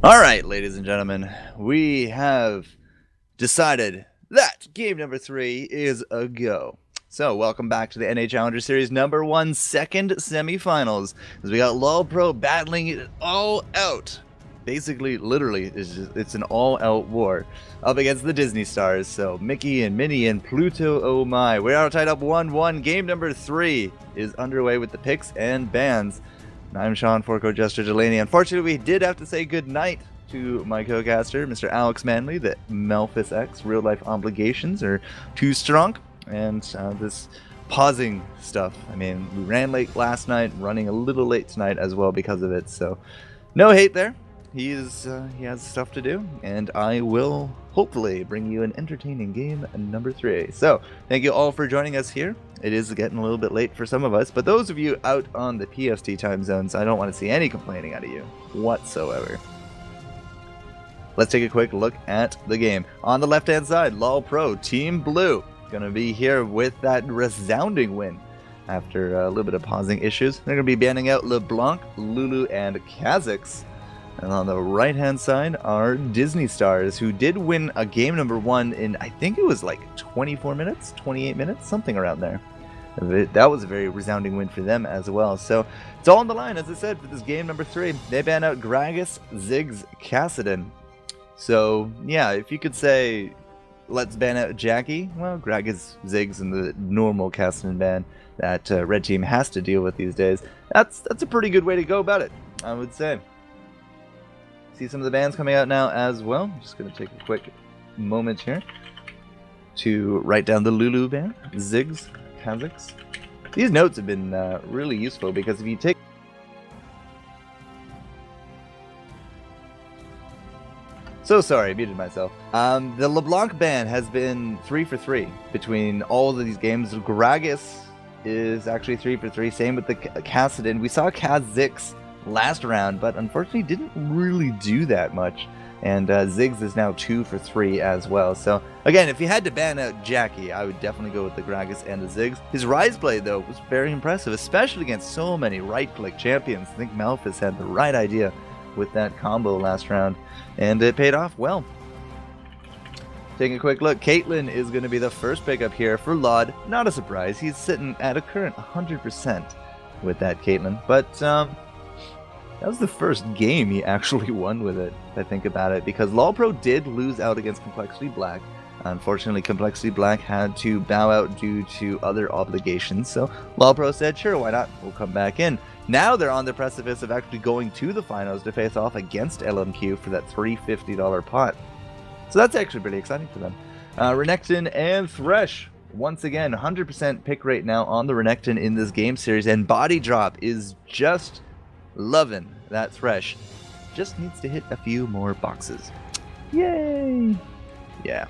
Alright, ladies and gentlemen, we have decided that game number 3 is a go. So, welcome back to the NA Challenger Series number 1 second semifinals, as we got LoLPro battling it all out. Basically, literally, it's an all-out war up against the Disney stars. So, Mickey and Minnie and Pluto, oh my. We are tied up 1-1. Game number 3 is underway with the picks and bans. I'm Sean, Forco Jester Delaney. Unfortunately, we did have to say goodnight to my co-caster, Mr. Alex Manley. The Melphis X real-life obligations are too strong, and this pausing stuff. I mean, we ran late last night, running a little late tonight as well because of it. So, no hate there. He has stuff to do, and I will hopefully bring you an entertaining game number 3. So, thank you all for joining us here. It is getting a little bit late for some of us, but those of you out on the PST time zones, I don't want to see any complaining out of you whatsoever. Let's take a quick look at the game. On the left-hand side, LoLPro, Team Blue, gonna be here with that resounding win after a little bit of pausing issues. They're gonna be banning out LeBlanc, Lulu, and Kha'Zix. And on the right-hand side are Disney stars, who did win a game number 1 in, I think it was like 24 minutes, 28 minutes, something around there. That was a very resounding win for them as well. So it's all on the line, as I said, for this game number 3. They ban out Gragas, Ziggs, Kassadin. So yeah, if you could say, let's ban out Jackie, well, Gragas, Ziggs, and the normal Kassadin ban that Red Team has to deal with these days, that's a pretty good way to go about it, I would say. See some of the bans coming out now as well. I'm just going to take a quick moment here to write down the Lulu ban, Ziggs, Kha'Zix. These notes have been really useful, because if you take... So sorry, I muted myself. The LeBlanc ban has been 3 for 3 between all of these games. Gragas is actually 3 for 3. Same with the Kassadin. We saw Kha'Zix last round, but unfortunately didn't really do that much. And Ziggs is now 2 for 3 as well. So again, if you had to ban out Jackie, I would definitely go with the Gragas and the Ziggs. His Rise play, though, was very impressive, especially against so many right-click champions. I think Melphis had the right idea with that combo last round, and it paid off well. Taking a quick look, Caitlyn is going to be the first pickup here for Laud. Not a surprise, he's sitting at a current 100% with that Caitlyn, but that was the first game he actually won with it, if I think about it, because LoLPro did lose out against Complexity Black. Unfortunately, Complexity Black had to bow out due to other obligations, so LoLPro said, sure, why not? We'll come back in. Now they're on the precipice of actually going to the finals to face off against LMQ for that $350 pot. So that's actually pretty exciting for them. Renekton and Thresh, once again, 100% pick rate now on the Renekton in this game series, and Body Drop is just loving that Thresh. Just needs to hit a few more boxes. Yay! Yeah,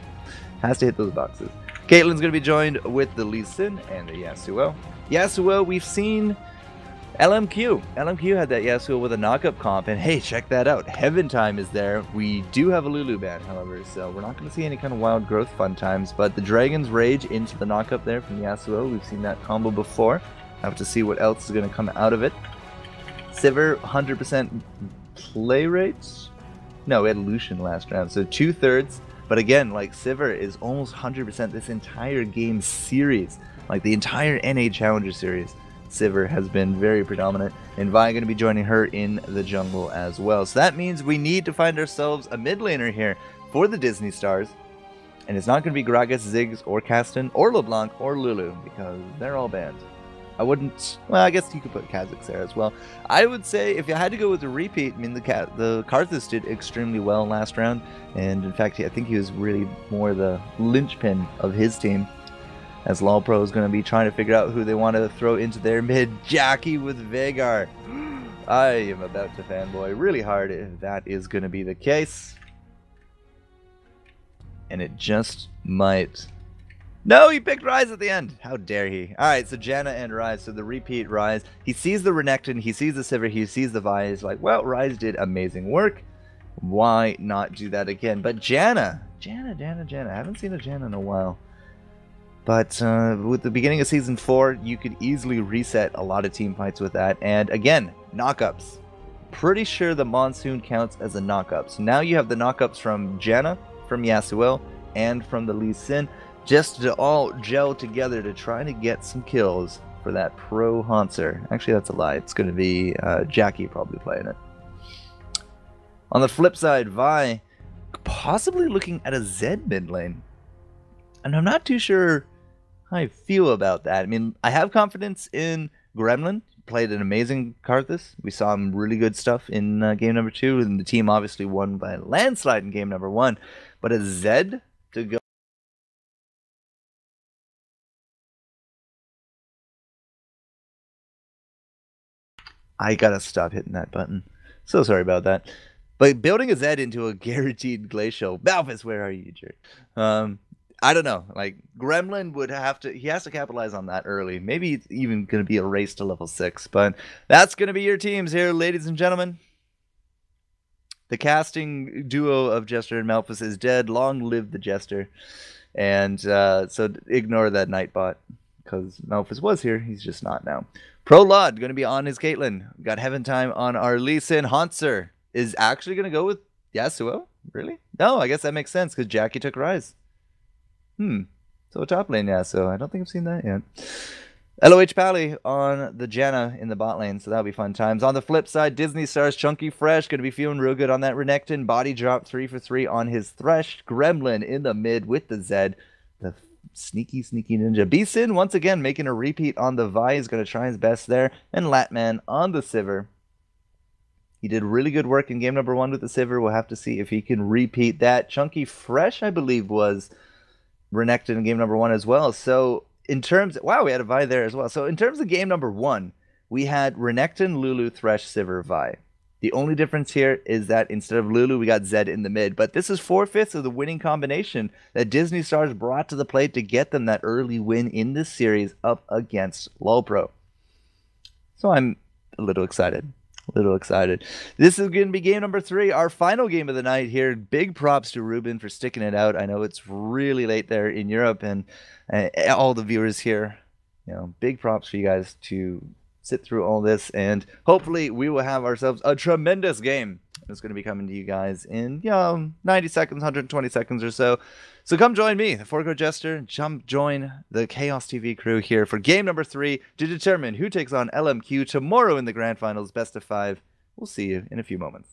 has to hit those boxes. Caitlyn's going to be joined with the Lee Sin and the Yasuo. Yasuo, we've seen LMQ. LMQ had that Yasuo with a knockup comp, and hey, check that out. Heaven Time is there. We do have a Lulu ban, however, so we're not going to see any kind of wild growth fun times, but the Dragon's Rage into the knockup there from Yasuo. We've seen that combo before. Have to see what else is going to come out of it. Sivir, 100% play rates? No, we had Lucian last round, so 2/3. But again, like, Sivir is almost 100% this entire game series. Like, the entire NA Challenger series, Sivir has been very predominant. And Vi going to be joining her in the jungle as well. So that means we need to find ourselves a mid laner here for the Disney stars. And it's not going to be Gragas, Ziggs, or Kassadin, or LeBlanc, or Lulu, because they're all banned. I wouldn't... Well, I guess you could put Kha'Zix there as well. I would say, if you had to go with a repeat, I mean, the Karthus did extremely well last round. And in fact, I think he was really more the linchpin of his team, as LoLPro is going to be trying to figure out who they want to throw into their mid. Jackie with Veigar. I am about to fanboy really hard if that is going to be the case. And it just might... No, he picked Rise at the end. How dare he? Alright, so Janna and Rise. So the repeat Rise. He sees the Renekton, he sees the Sivir, he sees the Vi. He's like, well, Rise did amazing work. Why not do that again? But Janna. I haven't seen a Janna in a while. But with the beginning of Season 4, you could easily reset a lot of team fights with that. And again, knockups. pretty sure the Monsoon counts as a knockup. So now you have the knockups from Janna, from Yasuo, and from the Lee Sin, just to all gel together to try to get some kills for that pro Hanser. Actually, that's a lie. It's going to be Jackie probably playing it. On the flip side, Vi possibly looking at a Zed mid lane. And I'm not too sure how I feel about that. I mean, I have confidence in Gremlin. Played an amazing Karthus. We saw him really good stuff in game number 2, and the team obviously won by a landslide in game number 1. But a Zed to go... I gotta stop hitting that button. So sorry about that. But building a Zed into a guaranteed glacial, Balfus, where are you, jerk? I don't know. Like, Gremlin would have to, he has to capitalize on that early. Maybe it's even going to be a race to level 6. But that's going to be your teams here, ladies and gentlemen. The casting duo of Jester and Malphus is dead. Long live the Jester. And so ignore that Nightbot, because Malphus was here. He's just not now. Prolod going to be on his Caitlyn. Got Heaven Time on our Lee Sin. Hanser is actually going to go with Yasuo? Really? No, I guess that makes sense because Jackie took Rise. So top lane Yasuo. I don't think I've seen that yet. LOH Pally on the Janna in the bot lane, so that'll be fun times. On the flip side, Disney Stars Chunky Fresh going to be feeling real good on that Renekton. Body drop 3 for 3 on his Thresh. Gremlin in the mid with the Zed. The sneaky ninja. B-Sin once again making a repeat on the Vi. He's going to try his best there. And Latman on the Sivir. He did really good work in game number 1 with the Sivir. We'll have to see if he can repeat that. Chunky Fresh, I believe, was Renekton in game number 1 as well. So in terms... Wow, we had a Vi there as well. So in terms of game number 1, we had Renekton, Lulu, Thresh, Sivir, Vi. The only difference here is that instead of Lulu, we got Zed in the mid. But this is 4/5 of the winning combination that Disney Stars brought to the plate to get them that early win in this series up against LoLPro. So I'm a little excited. This is going to be game number 3, our final game of the night here. Big props to Ruben for sticking it out. I know it's really late there in Europe, and all the viewers here, you know, big props for you guys to sit through all this, and hopefully we will have ourselves a tremendous game. It's going to be coming to you guys in 90 seconds, 120 seconds or so. So come join me, the Foreground Jester. Join the Chaos TV crew here for game number 3 to determine who takes on LMQ tomorrow in the Grand Finals, best of 5. We'll see you in a few moments.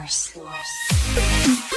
force.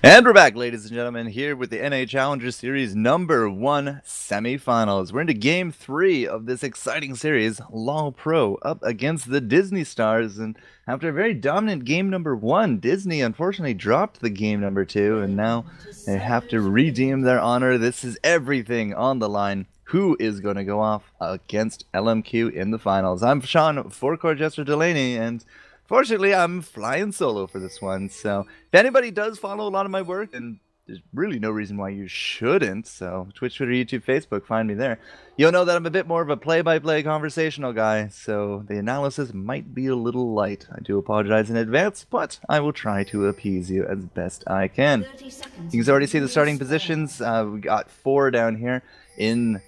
And we're back, ladies and gentlemen, here with the NA Challenger Series #1 semifinals. We're into Game 3 of this exciting series, LoLPro, up against the Disney Stars. And after a very dominant game #1, Disney unfortunately dropped the game '2, and now they have to redeem their honor. This is everything on the line. Who is going to go off against LMQ in the finals? I'm Sean, Four-Core Jester Delaney, and fortunately, I'm flying solo for this one, so if anybody does follow a lot of my work, and there's really no reason why you shouldn't, so Twitch, Twitter, YouTube, Facebook, find me there. You'll know that I'm a bit more of a play-by-play conversational guy, so the analysis might be a little light. I do apologize in advance, but I will try to appease you as best I can. You can already see the starting positions. We got 4 down here in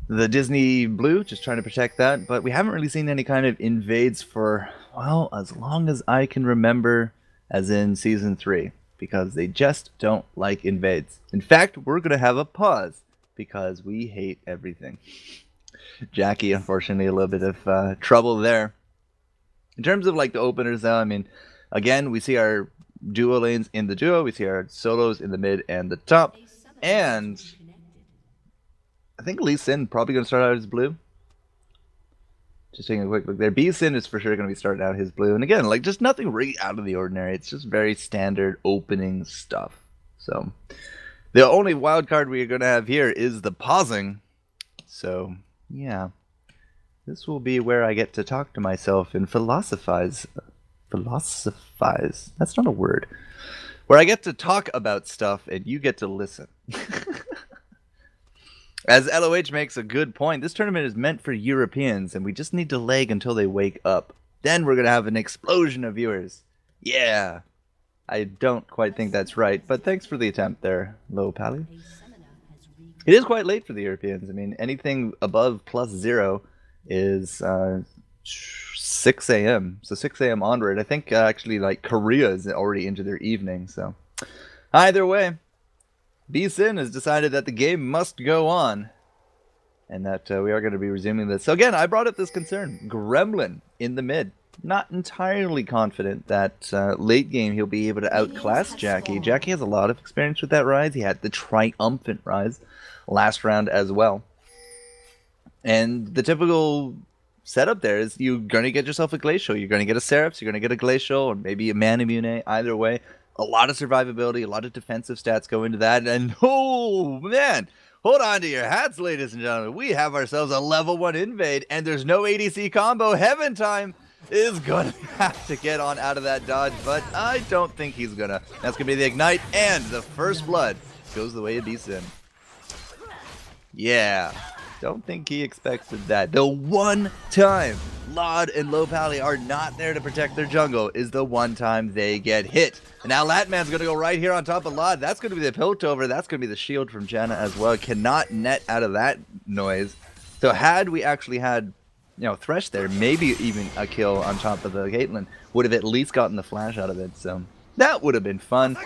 the Disney blue, just trying to protect that, but we haven't really seen any kind of invades for, well, as long as I can remember, as in Season 3, because they just don't like invades. In fact, we're going to have a pause, because we hate everything. Jackie, unfortunately, a little bit of trouble there. In terms of like the openers though, I mean, again, we see our duo lanes in the duo, we see our solos in the mid and the top, and I think Lee Sin probably going to start out as blue. Just taking a quick look there. B-Sin is for sure going to be starting out his blue. And again, like just nothing really out of the ordinary. It's just very standard opening stuff. So the only wild card we are going to have here is the pausing. So yeah, this will be where I get to talk to myself and philosophize. Philosophize. That's not a word. Where I get to talk about stuff and you get to listen. As LOH makes a good point, this tournament is meant for Europeans, and we just need to lag until they wake up. Then we're going to have an explosion of viewers. Yeah. I don't quite think that's right, but thanks for the attempt there, LoLPro. It is quite late for the Europeans. I mean, anything above +0 is 6 a.m. So 6 a.m. onward. I think actually like Korea is already into their evening, so either way. B-Sin has decided that the game must go on, and that we are going to be resuming this. So again, I brought up this concern. Gremlin in the mid. Not entirely confident that late game he'll be able to outclass Jackie. Jackie has a lot of experience with that rise. He had the triumphant rise last round as well. And the typical setup there is you're going to get yourself a Glacial. You're going to get a Seraphs, you're going to get a Glacial, or maybe a Manamune. Either way. A lot of survivability, a lot of defensive stats go into that, and oh man, hold on to your hats, ladies and gentlemen. We have ourselves a level 1 invade, and there's no ADC combo. Heaven Time is gonna have to get on out of that dodge, but I don't think he's gonna. That's gonna be the ignite, and the first blood goes the way of B-Sin. Yeah, don't think he expected that. The one time Lod and LoLPro are not there to protect their jungle is the one time they get hit. And now Latman's going to go right here on top of Lod. That's going to be the Piltover. That's going to be the shield from Janna as well. Cannot net out of that noise. So had we actually had, you know, Thresh there, maybe even a kill on top of the Caitlyn, would have at least gotten the flash out of it. So that would have been fun.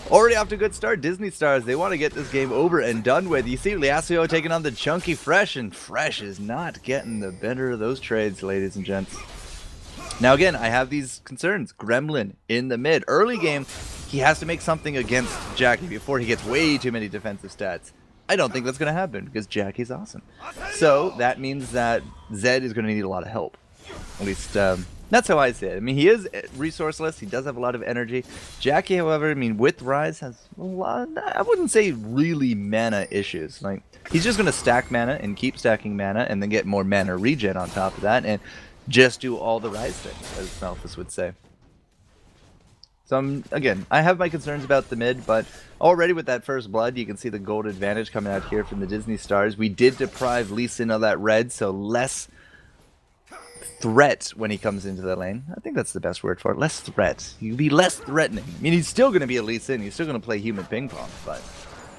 Already off to a good start. Disney Stars, they want to get this game over and done with. You see Liasio taking on the chunky Fresh, and Fresh is not getting the better of those trades, ladies and gents. Now again, I have these concerns. Gremlin in the mid. Early game, he has to make something against Jackie before he gets way too many defensive stats. I don't think that's going to happen because Jackie's awesome. So that means that Zed is going to need a lot of help. At least that's how I see it. I mean, he is resourceless. He does have a lot of energy. Jackie, however, I mean, with Rise has a lot, I wouldn't say really mana issues. Like, he's just going to stack mana and keep stacking mana and then get more mana regen on top of that and just do all the Rise things, as Malphus would say. So, again, I have my concerns about the mid, but already with that first blood, you can see the gold advantage coming out here from the Disney Stars. We did deprive Lee Sin of that red, so less threat when he comes into the lane. I think that's the best word for it. Less threat. He'd be less threatening. I mean, he's still going to be a Lee Sin. He's still going to play human ping pong, but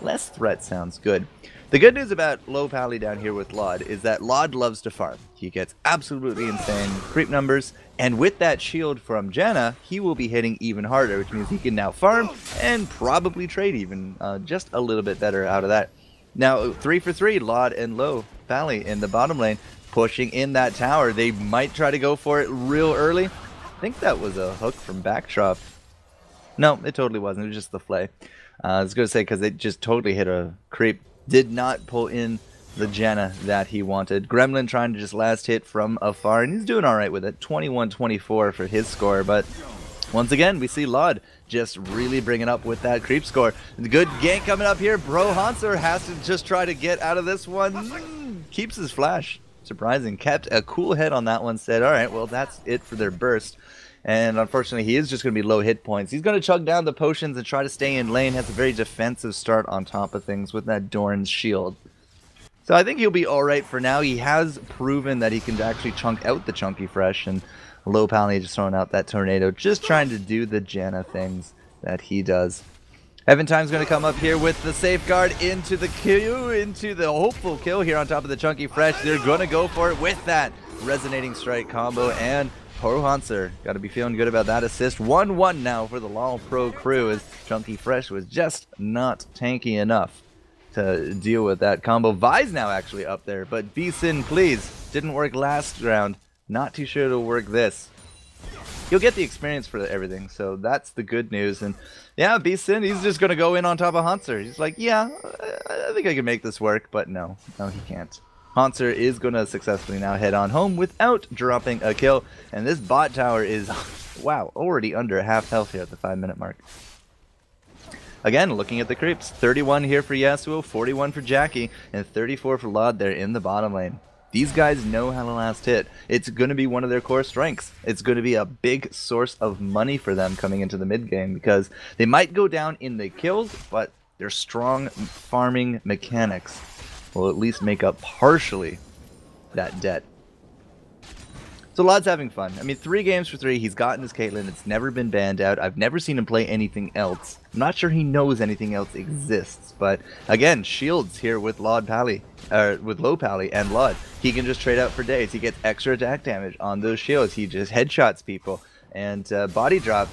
less threat sounds good. The good news about LoLPro down here with Lod is that Lod loves to farm. He gets absolutely insane creep numbers, and with that shield from Janna, he will be hitting even harder, which means he can now farm and probably trade even just a little bit better out of that. Now, 3 for 3, Lod and LoLPro in the bottom lane, pushing in that tower. They might try to go for it real early. I think that was a hook from Backdrop. No, it totally wasn't. It was just the flay. I was going to say because it just totally hit a creep. Did not pull in the Janna that he wanted. Gremlin trying to just last hit from afar, and he's doing alright with it. 21-24 for his score, but once again, we see Lod just really bringing up with that creep score. The good gank coming up here. Bro Hanser has to just try to get out of this one. Keeps his flash. Surprising. Kept a cool head on that one. Said, alright, well, that's it for their burst. And unfortunately, he is just going to be low hit points. He's going to chug down the potions and try to stay in lane. Has a very defensive start on top of things with that Dorn's shield. So I think he'll be alright for now. He has proven that he can actually chunk out the chunky Fresh. And LoLPro just throwing out that tornado. Just trying to do the Janna things that he does. Heaven Time's going to come up here with the safeguard into the kill, into the hopeful kill here on top of the chunky Fresh. They're going to go for it with that resonating strike combo, and Pro Hanser got to be feeling good about that assist. 1-1 now for the LoLPro crew as Chunky Fresh was just not tanky enough to deal with that combo. Vi's now actually up there, but B-Sin, please. Didn't work last round. Not too sure it'll work this. You'll get the experience for everything, so that's the good news. And yeah, B-Sin, he's just going to go in on top of Hanser. He's like, yeah, I think I can make this work, but no, he can't. Hanser is going to successfully now head on home without dropping a kill. And this bot tower is, wow, already under half health here at the 5-minute mark. Again, looking at the creeps, 31 here for Yasuo, 41 for Jackie, and 34 for Lod there in the bottom lane. These guys know how to last hit. It's going to be one of their core strengths. It's going to be a big source of money for them coming into the mid game because they might go down in the kills, but their strong farming mechanics will at least make up partially that debt. So Lod's having fun. I mean, 3 games for 3. He's gotten his Caitlyn. It's never been banned out. I've never seen him play anything else. I'm not sure he knows anything else exists. But again, shields here with Low Pally and Lod. He can just trade out for days. He gets extra attack damage on those shields. He just headshots people and body drop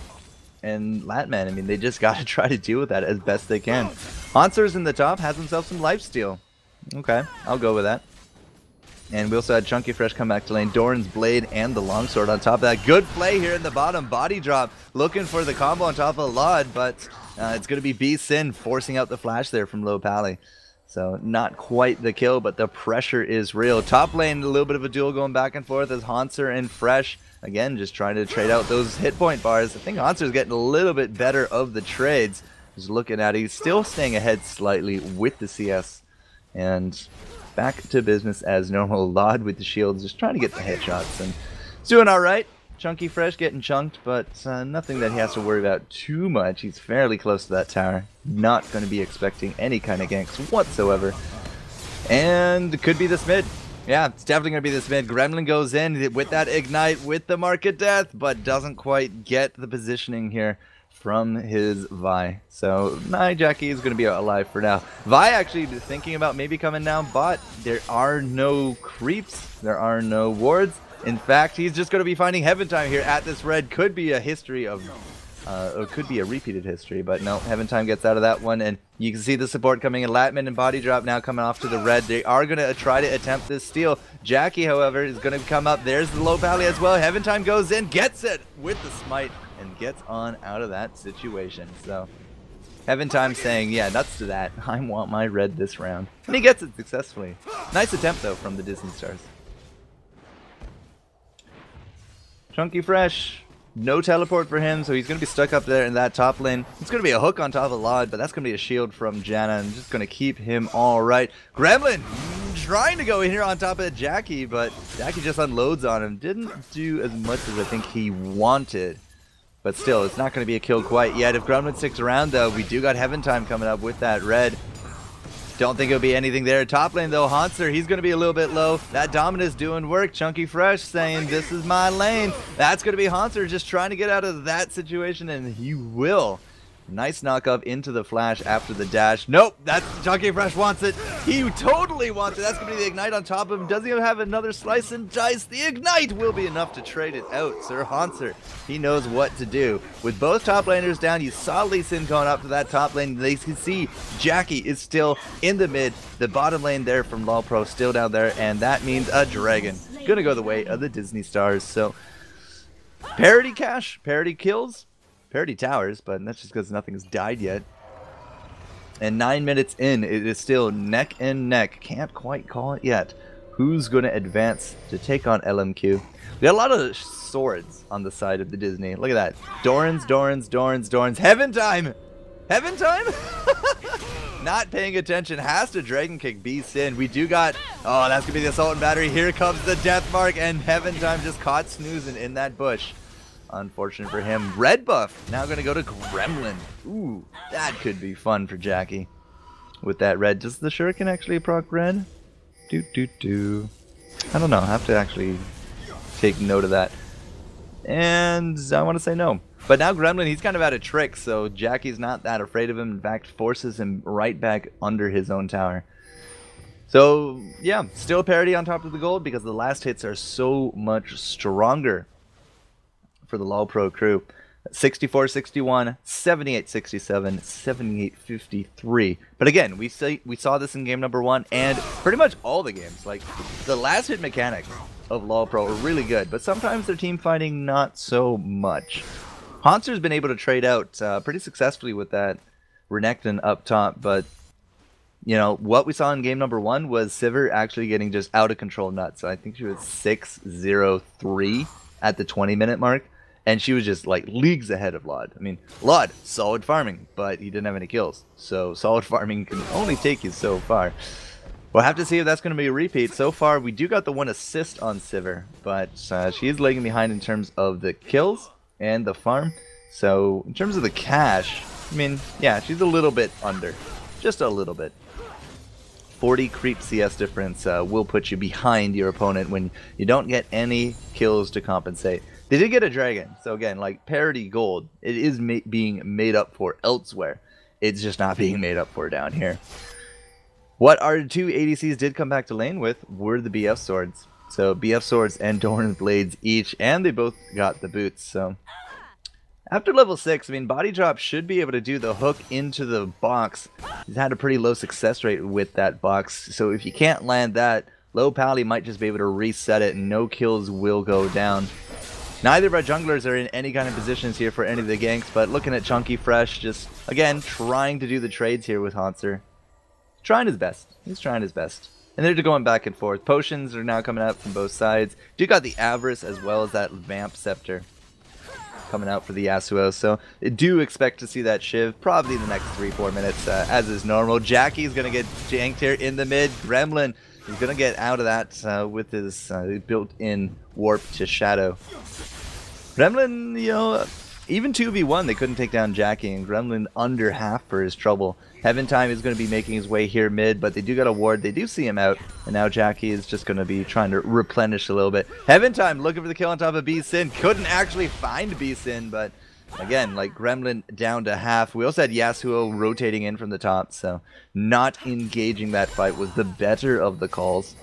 and Latman. I mean, they just got to try to deal with that as best they can. Hanser's in the top, has himself some lifesteal. Okay, I'll go with that. And we also had Chunky Fresh come back to lane. Doran's Blade and the Longsword on top of that. Good play here in the bottom. Body drop. Looking for the combo on top of Lod, but it's going to be B-Sin forcing out the flash there from Low Pally. So not quite the kill, but the pressure is real. Top lane, a little bit of a duel going back and forth as Hanser and Fresh, again, just trying to trade out those hit point bars. I think Hanser's getting a little bit better of the trades. Just looking at it, he's still staying ahead slightly with the CS. And back to business as normal. Lod with the shields, just trying to get the headshots, and it's doing all right. Chunky Fresh getting chunked, but nothing that he has to worry about too much. He's fairly close to that tower. Not going to be expecting any kind of ganks whatsoever. And it could be this mid. Yeah, it's definitely going to be this mid. Gremlin goes in with that ignite with the Mark of Death, but doesn't quite get the positioning here from his Vi. So Jackie is going to be alive for now. Vi actually thinking about maybe coming down bot. There are no creeps. There are no wards. In fact, he's just going to be finding Heaven Time here at this red. Could be a history of, or could be a repeated history, but no, Heaven Time gets out of that one. And you can see the support coming in. Latman and Body Drop now coming off to the red. They are going to try to attempt this steal. Jackie, however, is going to come up. There's the Low Pally as well. Heaven Time goes in, gets it with the smite, and gets on out of that situation. So Heaven Time saying, yeah, nuts to that. I want my red this round. And he gets it successfully. Nice attempt, though, from the Disney Stars. Chunky Fresh, no teleport for him, so he's going to be stuck up there in that top lane. It's going to be a hook on top of Lod, but that's going to be a shield from Janna, and just going to keep him all right. Gremlin trying to go in here on top of Jackie, but Jackie just unloads on him. Didn't do as much as I think he wanted. But still, it's not going to be a kill quite yet. If Gremlin sticks around, though, we do got Heaven Time coming up with that red. Don't think it'll be anything there. Top lane, though, Hanser, he's going to be a little bit low. That Dominus doing work. Chunky Fresh saying, this is my lane. That's going to be Hanser just trying to get out of that situation, and he will. Nice knock up into the flash after the dash. Nope, that's Chunky Fresh wants it. He totally wants it. That's going to be the ignite on top of him. Does he have another slice and dice? The ignite will be enough to trade it out. Sir Hanser, he knows what to do. With both top laners down, you saw Lee Sin going up to that top lane. They can see Jackie is still in the mid. The bottom lane there from LoLPro still down there, and that means a dragon. Going to go the way of the Disney Stars. So, parity cash, parity kills. Parity towers, but that's just because nothing has died yet. And 9 minutes in, it is still neck and neck. Can't quite call it yet. Who's going to advance to take on LMQ? We got a lot of swords on the side of the Disney. Look at that. Dorans. Heaven Time! Heaven Time? Not paying attention. Has to Dragon Kick B-Sin. We do got... Oh, that's going to be the Assault and Battery. Here comes the Death Mark, and Heaven Time just caught snoozing in that bush. Unfortunate for him. Red buff now going to go to Gremlin. Ooh, that could be fun for Jackie with that red. Does the Shuriken actually proc red? I don't know. I have to actually take note of that. And I want to say no. But now Gremlin, he's kind of out of trick, so Jackie's not that afraid of him. In fact, forces him right back under his own tower. So, yeah, still parity on top of the gold because the last hits are so much stronger for the LoLPro crew. 64-61, 78-67, 78-53. But again, we saw this in game number 1 and pretty much all the games. Like, the last hit mechanics of LoLPro are really good, but sometimes their team fighting not so much. Hanser's been able to trade out pretty successfully with that Renekton up top, but you know, what we saw in game number 1 was Sivir actually getting just out of control nuts. So I think she was 6-0-3 at the 20-minute mark. And she was just like leagues ahead of Laud. I mean, Laud, solid farming, but he didn't have any kills. So solid farming can only take you so far. We'll have to see if that's going to be a repeat. So far, we do got the 1 assist on Sivir, but she is lagging behind in terms of the kills and the farm. So in terms of the cash, I mean, yeah, she's a little bit under. Just a little bit. 40 creep CS difference will put you behind your opponent when you don't get any kills to compensate. They did get a dragon, so again, like parity gold, it is being made up for elsewhere. It's just not being made up for down here. What our 2 ADCs did come back to lane with were the BF swords. So BF swords and Doran blades each, and they both got the boots. So after level 6, I mean, Body Drop should be able to do the hook into the box. He's had a pretty low success rate with that box, so if you can't land that, LoLPro might just be able to reset it and no kills will go down. Neither of our junglers are in any kind of positions here for any of the ganks, but looking at Chunky Fresh, just, again, trying to do the trades here with Hauntzer. Trying his best. He's trying his best. And they're going back and forth. Potions are now coming out from both sides. You got the Avarice as well as that Vamp Scepter coming out for the Yasuo. So I do expect to see that Shiv probably in the next 3-4 minutes as is normal. Jackie's going to get janked here in the mid. Gremlin is going to get out of that with his built-in warp to Shadow. Gremlin, you know, even 2v1 they couldn't take down Jackie, and Gremlin under half for his trouble. Heaven Time is going to be making his way here mid, but they do got a ward. They do see him out, and now Jackie is just going to be trying to replenish a little bit. Heaven Time looking for the kill on top of B-Sin. Couldn't actually find B-Sin, but again, like Gremlin down to half. We also had Yasuo rotating in from the top, so not engaging that fight was the better of the calls.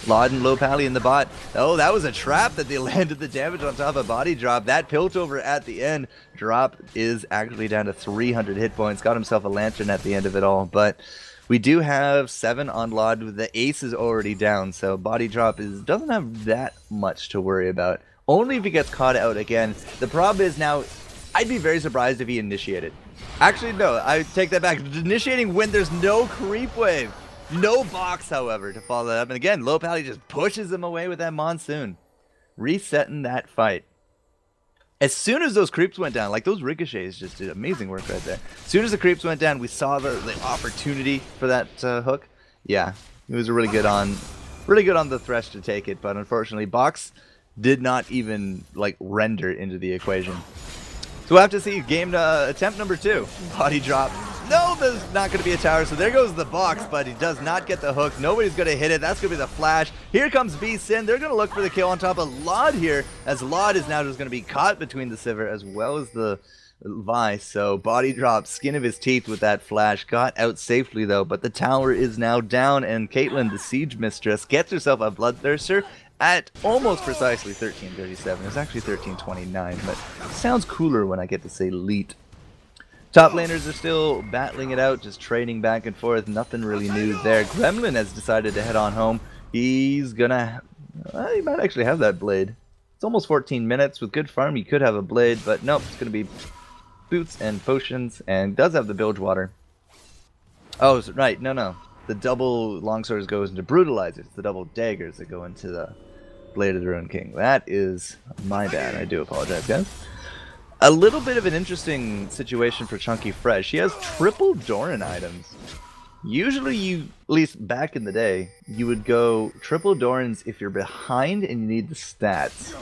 Laud and LoLPro in the bot. Oh, that was a trap that they landed the damage on top of Body Drop. That Piltover at the end. Drop is actually down to 300 hit points. Got himself a lantern at the end of it all. But we do have 7 on Laud. The ace is already down. So Body Drop doesn't have that much to worry about. Only if he gets caught out again. The problem is now, I'd be very surprised if he initiated. Actually, no. I take that back. Initiating when there's no creep wave. No box, however, to follow that up. And again, LoLPro just pushes him away with that Monsoon. Resetting that fight. As soon as those creeps went down, like those ricochets just did amazing work right there. As soon as the creeps went down, we saw the opportunity for that hook. Yeah, it was really good on the Thresh to take it. But unfortunately, box did not even like render into the equation. So we'll have to see game attempt number 2. Body Drop. No, there's not going to be a tower, so there goes the box, but he does not get the hook. Nobody's going to hit it. That's going to be the flash. Here comes B-Sin. They're going to look for the kill on top of Laud here, as Laud is now just going to be caught between the Sivir as well as the Vi. So Body Drop, skin of his teeth with that flash. Got out safely, though, but the tower is now down, and Caitlyn, the Siege Mistress, gets herself a Bloodthirster at almost precisely 1337. It's actually 1329, but it sounds cooler when I get to say leet. Top laners are still battling it out, just trading back and forth. Nothing really new there. Gremlin has decided to head on home. He's gonna... he might actually have that blade. It's almost 14 minutes. With good farm, you could have a blade, but nope. It's gonna be boots and potions, and does have the bilge water. Oh, right. No. The double longswords goes into brutalizers. It's the double daggers that go into the Blade of the Ruined King. That is my bad. I do apologize, guys. A little bit of an interesting situation for Chunky Fresh. He has triple Doran items. Usually you, at least back in the day, you would go triple Dorans if you're behind and you need the stats.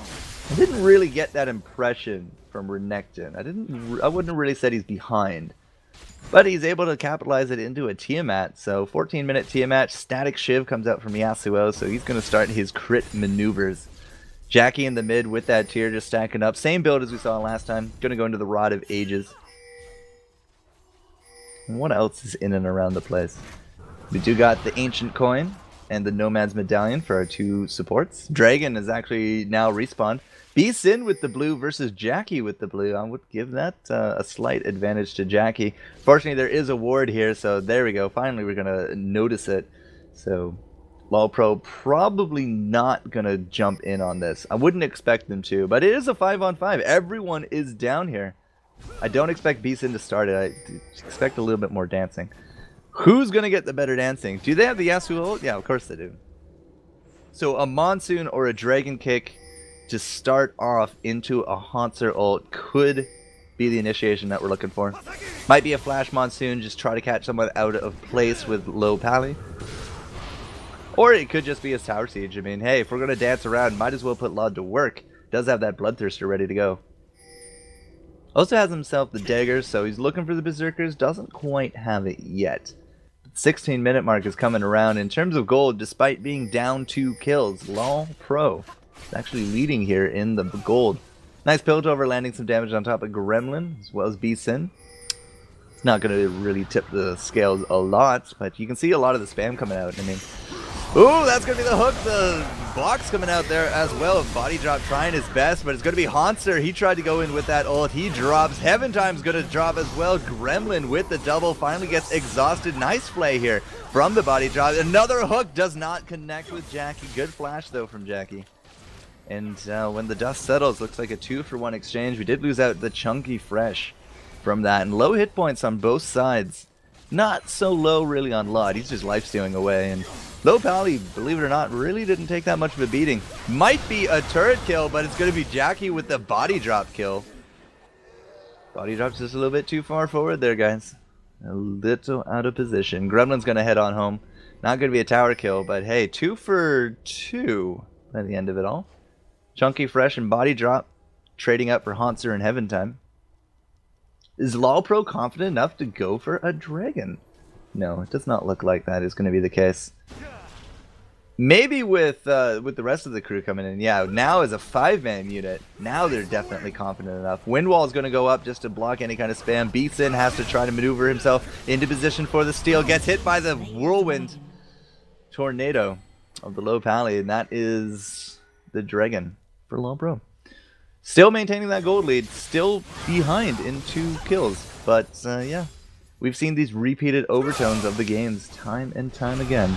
I didn't really get that impression from Renekton. I wouldn't really said he's behind. But he's able to capitalize it into a Tiamat. So 14-minute Tiamat, static Shiv comes out from Yasuo, so he's going to start his crit maneuvers. Jackie in the mid with that tier just stacking up. Same build as we saw last time. Going to go into the Rod of Ages. And what else is in and around the place? We do got the Ancient Coin and the Nomad's Medallion for our 2 supports. Dragon is actually now respawned. B-Sin with the blue versus Jackie with the blue. I would give that a slight advantage to Jackie. Fortunately, there is a ward here, so there we go. Finally, we're going to notice it. So LoLPro probably not going to jump in on this. I wouldn't expect them to, but it is a 5-on-5. Everyone is down here. I don't expect B-Sin to start it. I expect a little bit more dancing. Who's going to get the better dancing? Do they have the Yasuo ult? Yeah, of course they do. So a Monsoon or a Dragon Kick to start off into a Haunter ult could be the initiation that we're looking for. Might be a Flash Monsoon, just try to catch someone out of place with low pally. Or it could just be a Tower Siege. I mean, hey, if we're going to dance around, might as well put LoD to work. Does have that Bloodthirster ready to go. Also has himself the dagger, so he's looking for the Berserkers. Doesn't quite have it yet. 16-minute mark is coming around. In terms of gold, despite being down 2 kills, LoLPro is actually leading here in the gold. Nice Piltover landing some damage on top of Gremlin, as well as B-Sin. It's not going to really tip the scales a lot, but you can see a lot of the spam coming out. I mean, ooh, that's going to be the hook. The box coming out there as well. Body drop trying his best, but it's going to be Haunter. He tried to go in with that ult. He drops. Heaven Time's going to drop as well. Gremlin with the double finally gets exhausted. Nice play here from the body drop. Another hook does not connect with Jackie. Good flash, though, from Jackie. And when the dust settles, looks like a 2-for-1 exchange. We did lose out the Chunky Fresh from that. And low hit points on both sides. Not so low, really, on LoD. He's just lifestealing away. And low pally, believe it or not, really didn't take that much of a beating. Might be a turret kill, but it's going to be Jackie with the body drop kill. Body drop's just a little bit too far forward there, guys. A little out of position. Gremlin's going to head on home. Not going to be a tower kill, but hey, 2 for 2 by the end of it all. Chunky Fresh and body drop, trading up for Haunter and Heaven Time. Is LoLPro confident enough to go for a dragon? No, it does not look like that is going to be the case. Maybe with the rest of the crew coming in, yeah. Now as a 5-man unit, now they're definitely confident enough. Windwall is going to go up just to block any kind of spam. B-Sin has to try to maneuver himself into position for the steal. Gets hit by the whirlwind tornado of the low pally, and that is the dragon for LoLPro. Still maintaining that gold lead, still behind in 2 kills. But yeah, we've seen these repeated overtones of the games time and time again.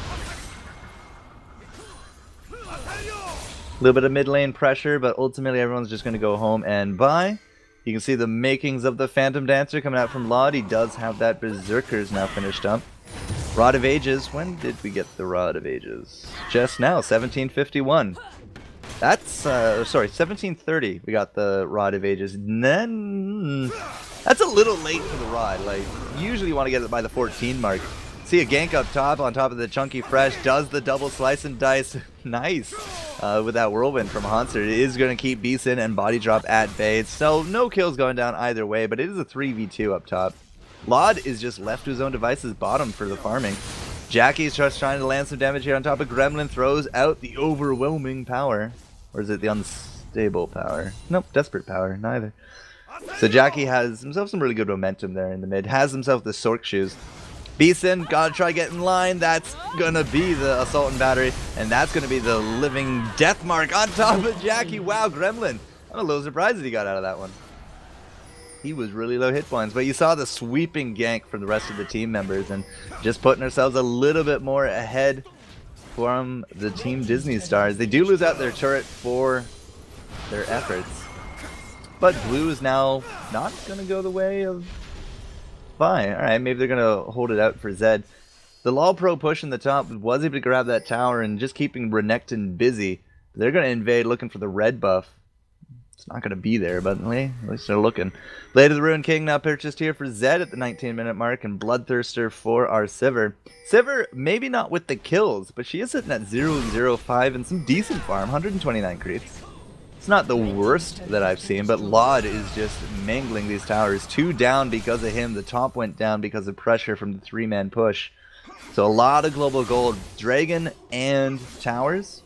A little bit of mid lane pressure, but ultimately everyone's just going to go home and buy. You can see the makings of the Phantom Dancer coming out from LoD. He does have that Berserkers now finished up. Rod of Ages. When did we get the Rod of Ages? Just now, 1751. That's, sorry, 1730 we got the Rod of Ages. And then, that's a little late for the Rod. Like, usually you want to get it by the 14 mark. See a gank up top on top of the Chunky Fresh. Does the double slice and dice. Nice. With that whirlwind from Haunter. It is going to keep B-Sin and body drop at bay. So no kills going down either way, but it is a 3v2 up top. LoD is just left to his own devices bottom for the farming. Jackie's just trying to land some damage here on top of Gremlin. Throws out the overwhelming power. Or is it the unstable power? Nope, desperate power. Neither. So Jackie has himself some really good momentum there in the mid. Has himself the Sork shoes. B-Sin, gotta try get in line. That's gonna be the Assault and Battery. And that's gonna be the living death mark on top of Jackie. Wow, Gremlin. I'm a little surprised that he got out of that one. He was really low hit points. But you saw the sweeping gank from the rest of the team members. And just putting ourselves a little bit more ahead from the Team Disney stars. They do lose out their turret for their efforts. But blue is now not gonna go the way of fine. Alright, maybe they're going to hold it out for Zed. The LoLPro push in the top was able to grab that tower and just keeping Renekton busy. They're going to invade looking for the red buff. It's not going to be there, but hey, at least they're looking. Blade of the Ruined King now purchased here for Zed at the 19-minute mark, and Bloodthirster for our Sivir. Sivir, maybe not with the kills, but she is sitting at 0-0-5 and some decent farm, 129 creeps. It's not the worst that I've seen, but LoD is just mangling these towers. 2 down because of him. The top went down because of pressure from the 3-man push. So a lot of global gold. Dragon and towers.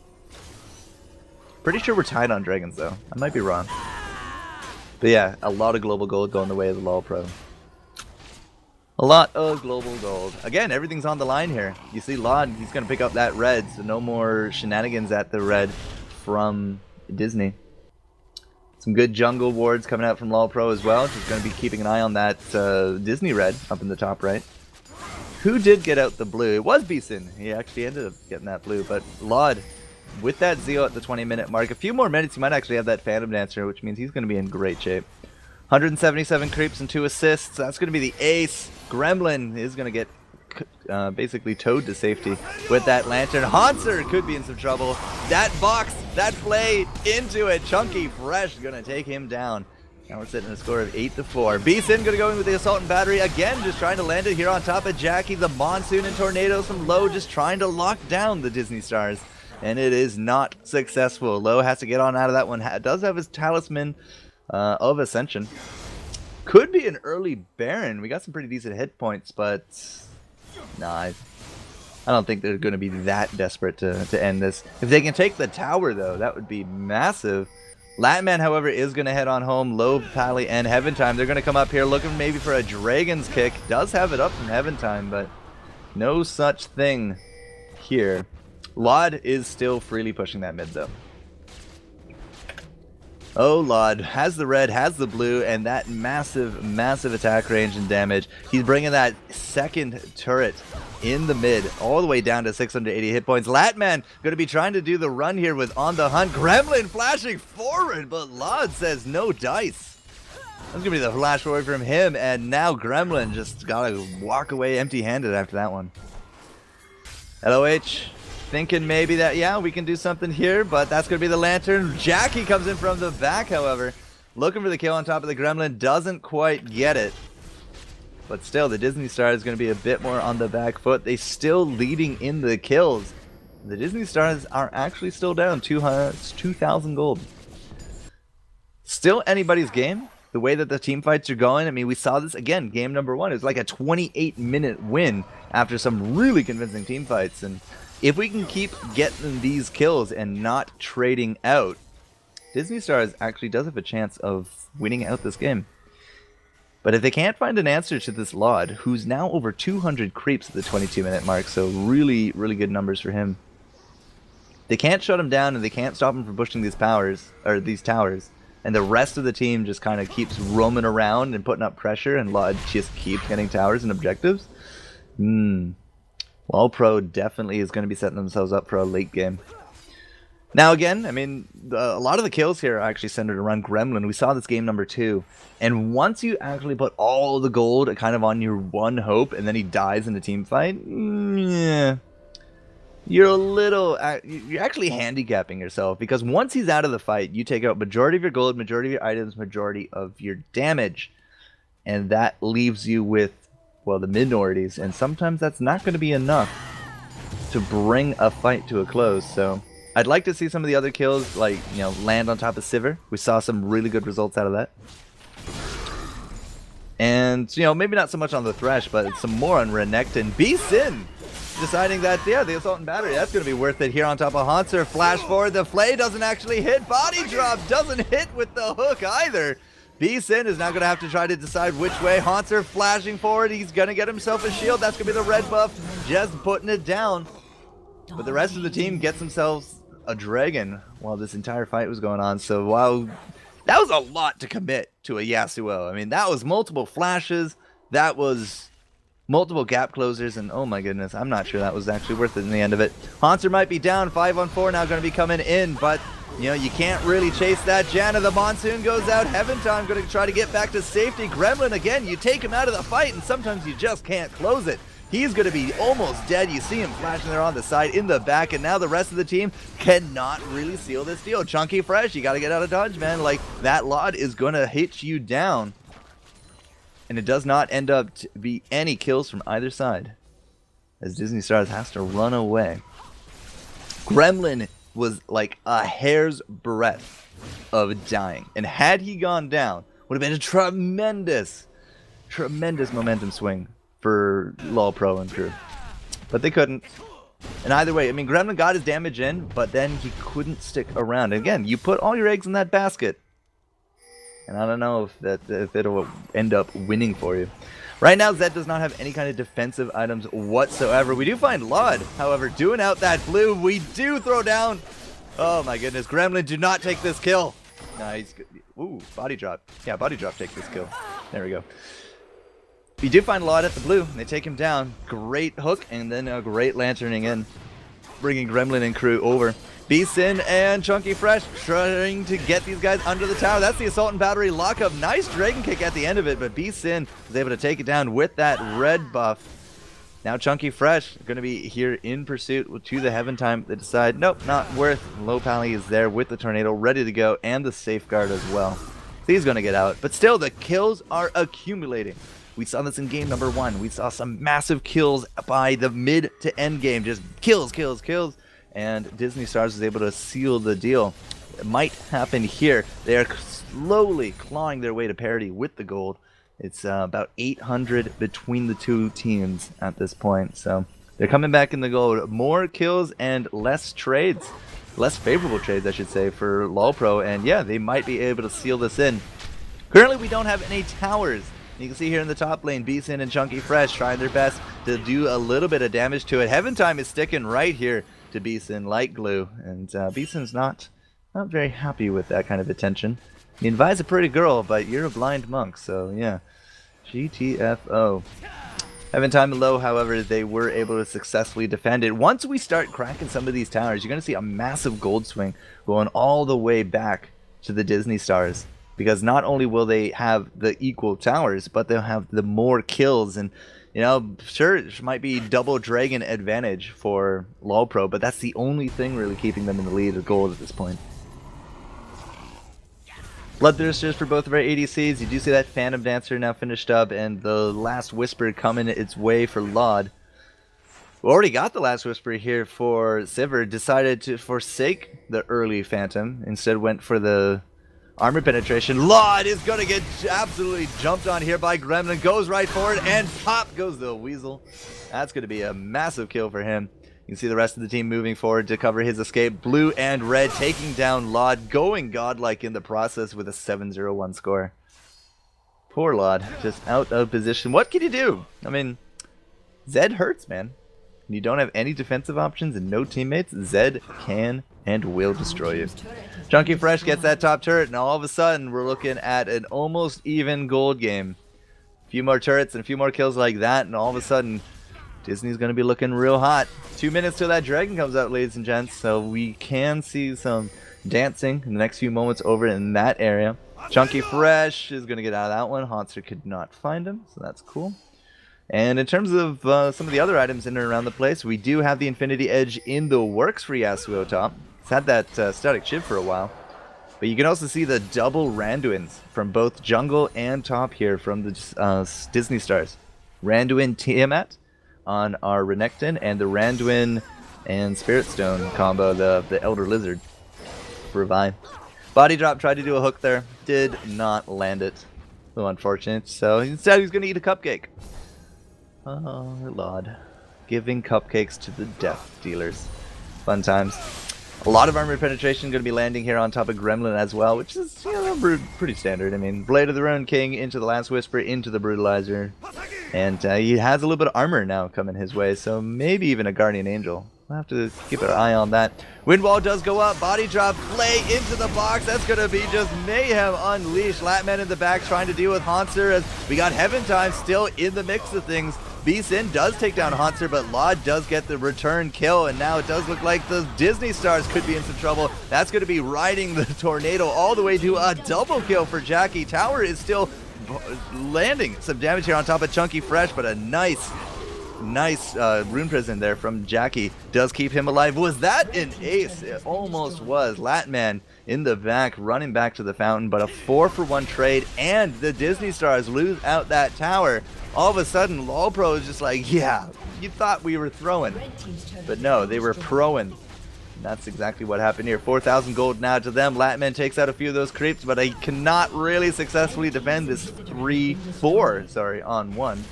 Pretty sure we're tied on dragons, though. I might be wrong. But yeah, a lot of global gold going the way of the LoLPro. A lot of global gold. Again, everything's on the line here. You see LoD, he's going to pick up that red, so no more shenanigans at the red from Disney. Some good jungle wards coming out from LoLPro as well. Just going to be keeping an eye on that Disney red up in the top right. Who did get out the blue? It was B-Sin. He actually ended up getting that blue, but LoD with that Zeo at the 20-minute mark. A few more minutes, he might actually have that Phantom Dancer, which means he's going to be in great shape. 177 creeps and 2 assists. That's going to be the ace. Gremlin is going to get basically towed to safety with that lantern. Hanser could be in some trouble. That box, that play into it. Chunky Fresh gonna take him down. Now we're sitting at a score of 8-4. B-Sin gonna go in with the assault and battery again, just trying to land it here on top of Jackie. The monsoon and tornadoes from Low just trying to lock down the Disney Stars. And it is not successful. Low has to get on out of that one. Does have his talisman of Ascension. Could be an early Baron. We got some pretty decent hit points, but nah, I don't think they're going to be that desperate to end this. If they can take the tower, though, that would be massive. Latman, however, is going to head on home. Low, Pally, and Heaven Time. They're going to come up here looking maybe for a Dragon's Kick. Does have it up from Heaven Time, but no such thing here. Laud is still freely pushing that mid, though. Oh, Laud has the red, has the blue, and that massive, massive attack range and damage. He's bringing that second turret in the mid, all the way down to 680 hit points. Latman going to be trying to do the run here with On the Hunt. Gremlin flashing forward, but Laud says no dice. That's going to be the flash forward from him, and now Gremlin just got to walk away empty-handed after that one. LOH thinking maybe that, yeah, we can do something here, but that's going to be the lantern. Jackie comes in from the back, however. Looking for the kill on top of the Gremlin. Doesn't quite get it. But still, the Disney Star is going to be a bit more on the back foot. They still leading in the kills. The Disney Stars are actually still down 2,000 gold. Still anybody's game. The way that the team fights are going, I mean, we saw this again, game number 1. It was like a 28-minute win after some really convincing team fights. And if we can keep getting these kills and not trading out, Disney Stars actually does have a chance of winning out this game. But if they can't find an answer to this Laud, who's now over 200 creeps at the 22-minute mark, so really, really good numbers for him. They can't shut him down and they can't stop him from pushing these towers, and the rest of the team just kind of keeps roaming around and putting up pressure, and Laud just keeps getting towers and objectives. LoLPro definitely is going to be setting themselves up for a late game. Now again, I mean, a lot of the kills here are actually centered around Gremlin. We saw this game number 2. And once you actually put all the gold kind of on your one hope and then he dies in a team fight, yeah, you're actually handicapping yourself, because once he's out of the fight, you take out majority of your gold, majority of your items, majority of your damage. And that leaves you with, well, the minorities, and sometimes that's not going to be enough to bring a fight to a close. So I'd like to see some of the other kills, like, you know, land on top of Sivir. We saw some really good results out of that. And, you know, maybe not so much on the Thresh, but some more on Renekton. B-Sin deciding that, yeah, the Assault and Battery, that's going to be worth it here on top of Hanser. Flash forward, the Flay doesn't actually hit. Body drop doesn't hit with the hook either. B-Sin is now going to have to try to decide which way. Hanser flashing forward. He's going to get himself a shield. That's going to be the red buff. Just putting it down. But the rest of the team gets themselves a dragon while this entire fight was going on. So while that was a lot to commit to a Yasuo. I mean, that was multiple flashes. That was multiple gap closers. And oh my goodness, I'm not sure that was actually worth it in the end of it. Hanser might be down 5-on-4 now, going to be coming in. But you know, you can't really chase that. Janna, the monsoon goes out. Heaven Time going to try to get back to safety. Gremlin again, you take him out of the fight and sometimes you just can't close it. He's going to be almost dead. You see him flashing there on the side in the back, and now the rest of the team cannot really seal this deal. Chunky Fresh, you got to get out of dodge, man. Like, that Laud is going to hit you down. And it does not end up to be any kills from either side, as Disney Stars has to run away. Gremlin was like a hair's breadth of dying, and had he gone down, would have been a tremendous momentum swing for LoLPro and crew. But they couldn't. And either way, I mean, Gremlin got his damage in, but then he couldn't stick around. And again, you put all your eggs in that basket, and I don't know if it'll end up winning for you. Right now, Zed does not have any kind of defensive items whatsoever. We do find Laud, however, doing out that blue. We do throw down. Oh my goodness, Gremlin, do not take this kill. Nice. Ooh, body drop. Yeah, body drop, take this kill. There we go. We do find Laud at the blue. They take him down. Great hook, and then a great lanterning in, bringing Gremlin and crew over. B-Sin and Chunky Fresh trying to get these guys under the tower. That's the Assault and Battery lockup. Nice Dragon Kick at the end of it, but B-Sin was able to take it down with that red buff. Now Chunky Fresh going to be here in pursuit to the Heaven Time. They decide, nope, not worth. Low Pally is there with the Tornado ready to go and the Safeguard as well. So he's going to get out. But still, the kills are accumulating. We saw this in game number 1. We saw some massive kills by the mid to end game. Just kills, kills, kills. And Disney Stars was able to seal the deal. It might happen here. They are slowly clawing their way to parity with the gold. It's about 800 between the two teams at this point. So they're coming back in the gold. More kills and less trades. Less favorable trades, I should say, for LoLPro. And yeah, they might be able to seal this in. Currently, we don't have any towers. You can see here in the top lane, Beeson and Chunky Fresh trying their best to do a little bit of damage to it. Heaven Time is sticking right here to Beeson like glue. And Beeson's not very happy with that kind of attention. You advise a pretty girl, but you're a blind monk, so yeah. GTFO. Heaven Time and Low, however, they were able to successfully defend it. Once we start cracking some of these towers, you're going to see a massive gold swing going all the way back to the Disney Stars. Because not only will they have the equal towers, but they'll have the more kills. And, you know, sure, it might be double dragon advantage for LoLPro, but that's the only thing really keeping them in the lead of gold at this point. Bloodthirsters for both of our ADCs. You do see that Phantom Dancer now finished up, and the Last Whisper coming its way for Laud. We already got the Last Whisper here for Sivir. Decided to forsake the early Phantom. Instead went for the armor penetration. Laud is going to get absolutely jumped on here by Gremlin. Goes right for it, and pop goes the Weasel. That's going to be a massive kill for him. You can see the rest of the team moving forward to cover his escape. Blue and red taking down Laud, going godlike in the process with a 7-0-1 score. Poor Laud, just out of position. What can you do? I mean, Zed hurts, man. You don't have any defensive options and no teammates. Zed can and will destroy you. Chunky Fresh gets that top turret, and all of a sudden we're looking at an almost even gold game. A few more turrets and a few more kills like that, and all of a sudden Disney's going to be looking real hot. 2 minutes till that dragon comes out, ladies and gents, so we can see some dancing in the next few moments over in that area. Chunky Fresh is going to get out of that one. Haunter could not find him, so that's cool. And in terms of some of the other items in and around the place, we do have the Infinity Edge in the works for Yasuo top. It's had that static shiv for a while. But you can also see the double Randuins from both jungle and top here from the Disney Stars. Randuin Tiamat on our Renekton, and the Randuin and Spirit Stone combo, the Elder Lizard for Vi. Body drop, tried to do a hook there, did not land it. So unfortunate. So instead he's going to eat a cupcake. Oh, Laud. Giving cupcakes to the death dealers. Fun times. A lot of armor penetration going to be landing here on top of Gremlin as well, which is, you know, pretty standard. I mean, Blade of the Ruined King into the Last Whisper, into the Brutalizer. And he has a little bit of armor now coming his way, so maybe even a Guardian Angel. We'll have to keep an eye on that. Wind Wall does go up, body drop, play into the box. That's going to be just mayhem unleashed. Latman in the back trying to deal with Haunter as we got Heaven Time still in the mix of things. Beeson does take down Haunter, but Laud does get the return kill, and now it does look like the Disney Stars could be in some trouble. That's going to be riding the tornado all the way to a double kill for Jackie. Tower is still landing some damage here on top of Chunky Fresh, but a nice rune prison there from Jackie does keep him alive. Was that an ace? It almost was. Latman in the back, running back to the fountain, but a 4-for-1 trade, and the Disney Stars lose out that tower. All of a sudden, LoLPro is just like, yeah, you thought we were throwing. But no, they were proing. That's exactly what happened here. 4,000 gold now to them. Latman takes out a few of those creeps, but he cannot really successfully defend this 3-4 on one.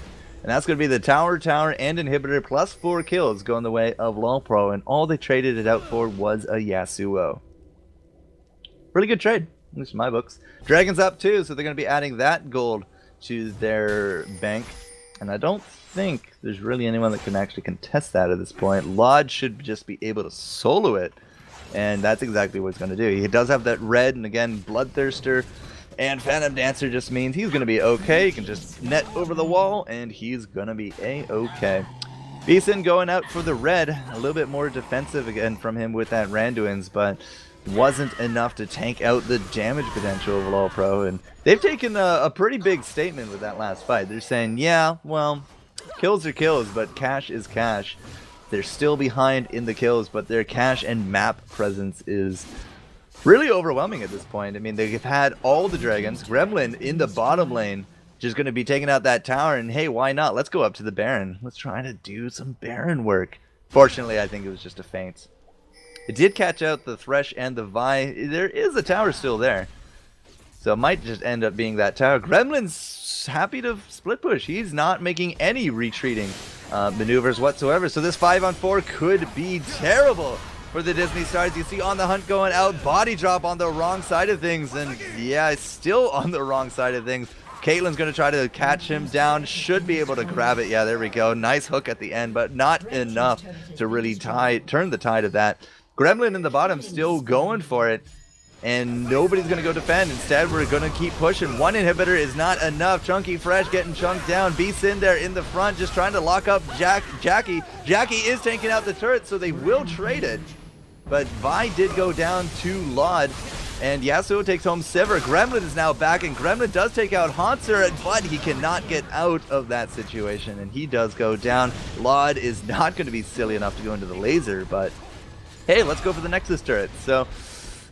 And that's going to be the tower, and inhibitor plus 4 kills going the way of LoLPro. And all they traded it out for was a Yasuo. Really good trade, at least in my books. Dragon's up too, so they're going to be adding that gold to their bank. And I don't think there's really anyone that can actually contest that at this point. Laud should just be able to solo it. And that's exactly what he's going to do. He does have that red, and again, Bloodthirster. And Phantom Dancer just means he's going to be okay. He can just net over the wall, and he's going to be a-okay. Beeson going out for the red. A little bit more defensive again from him with that Randuins, but wasn't enough to tank out the damage potential of LoLPro. And they've taken a pretty big statement with that last fight. They're saying, yeah, well, kills are kills, but cash is cash. They're still behind in the kills, but their cash and map presence is really overwhelming at this point. I mean, they've had all the dragons. Gremlin in the bottom lane, just going to be taking out that tower, and hey, why not? Let's go up to the Baron. Let's try to do some Baron work. Fortunately, I think it was just a feint. It did catch out the Thresh and the Vi. There is a tower still there, so it might just end up being that tower. Gremlin's happy to split push. He's not making any retreating maneuvers whatsoever, so this 5-on-4 could be terrible for the Disney Stars. You see On the Hunt going out, body drop on the wrong side of things, and yeah, it's still on the wrong side of things. Caitlyn's going to try to catch him down, should be able to grab it. Yeah, there we go. Nice hook at the end, but not enough to really turn the tide of that. Gremlin in the bottom still going for it, and nobody's going to go defend. Instead, we're going to keep pushing. One inhibitor is not enough. Chunky Fresh getting chunked down. Beast in there in the front, just trying to lock up Jackie. Jackie is taking out the turret, so they will trade it. But Vi did go down to Laud, and Yasuo takes home Sivir. Gremlin is now back, and Gremlin does take out Haunter, but he cannot get out of that situation, and he does go down. Laud is not going to be silly enough to go into the laser, but hey, let's go for the Nexus turret. So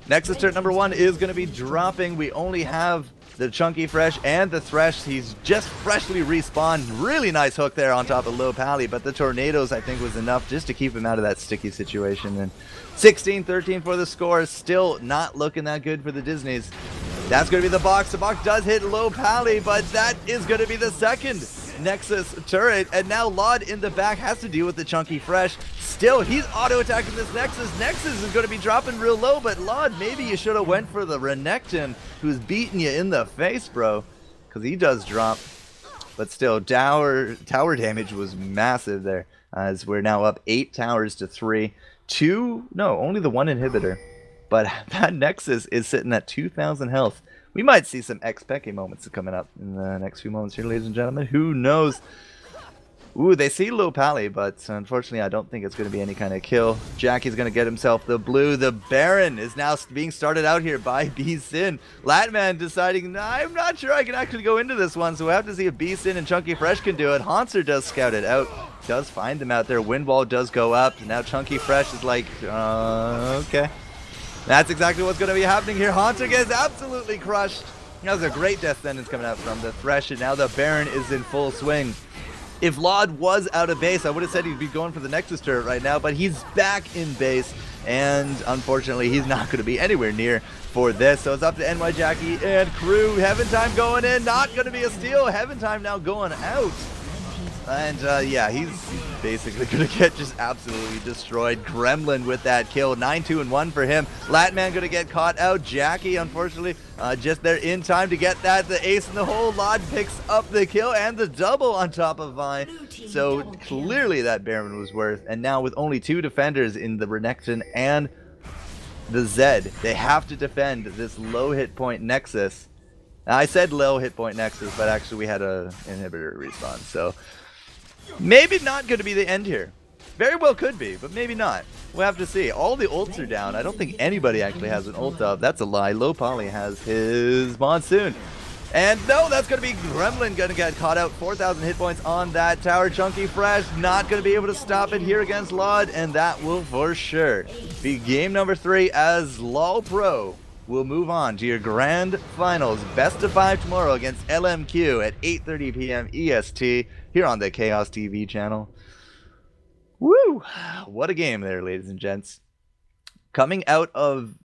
Nexus turret number 1 is going to be dropping. We only have the Chunky Fresh and the Thresh. He's just freshly respawned. Really nice hook there on top of LoPally, but the tornadoes I think was enough just to keep him out of that sticky situation. And 16-13 for the score. Still not looking that good for the Disneys. That's going to be the box. The box does hit LoPally, but that is going to be the second Nexus turret. And now Laud in the back has to deal with the Chunky Fresh. Still, he's auto-attacking this Nexus. Nexus is going to be dropping real low, but Laud, maybe you should have went for the Renekton, who's beating you in the face, bro. Because he does drop. But still, tower damage was massive there, as we're now up 8 towers to 3. Only the 1 inhibitor. But that Nexus is sitting at 2,000 health. We might see some X-Pecky moments coming up in the next few moments here, ladies and gentlemen. Who knows? Ooh, they see LoPally, but unfortunately I don't think it's going to be any kind of kill. Jackie's going to get himself the blue. The Baron is now being started out here by B-Sin. Latman deciding, I'm not sure I can actually go into this one, so we'll have to see if B-Sin and Chunky Fresh can do it. Haunter does scout it out. Does find them out there. Wind wall does go up. Now Chunky Fresh is like, okay. That's exactly what's going to be happening here. Haunter gets absolutely crushed. That was a great death sentence coming out from the Thresh, and now the Baron is in full swing. If Laud was out of base, I would have said he'd be going for the Nexus turret right now, but he's back in base, and unfortunately, he's not going to be anywhere near for this. So it's up to NY Jackie and crew. Heaven Time going in, not going to be a steal. Heaven Time now going out. And yeah, he's basically going to get just absolutely destroyed. Gremlin with that kill. 9-2-1 for him. Latman going to get caught out. Jackie, unfortunately, just there in time to get that. The ace in the hole. Laud picks up the kill and the double on top of Vi. So clearly that Baron was worth. And now with only 2 defenders in the Renekton and the Zed, they have to defend this low hit point Nexus. Now, I said low hit point Nexus, but actually we had a inhibitor respawn. So maybe not going to be the end here. Very well could be, but maybe not. We'll have to see. All the ults are down. I don't think anybody actually has an ult up. That's a lie. LoPally has his Monsoon. And no, that's going to be Gremlin going to get caught out. 4,000 hit points on that tower. Chunky Fresh not going to be able to stop it here against Laud, and that will for sure be game number 3 as LoLPro will move on to your grand finals. Best of 5 tomorrow against LMQ at 8:30 p.m. EST here on the Chaos TV channel. Woo! What a game there, ladies and gents. Coming out of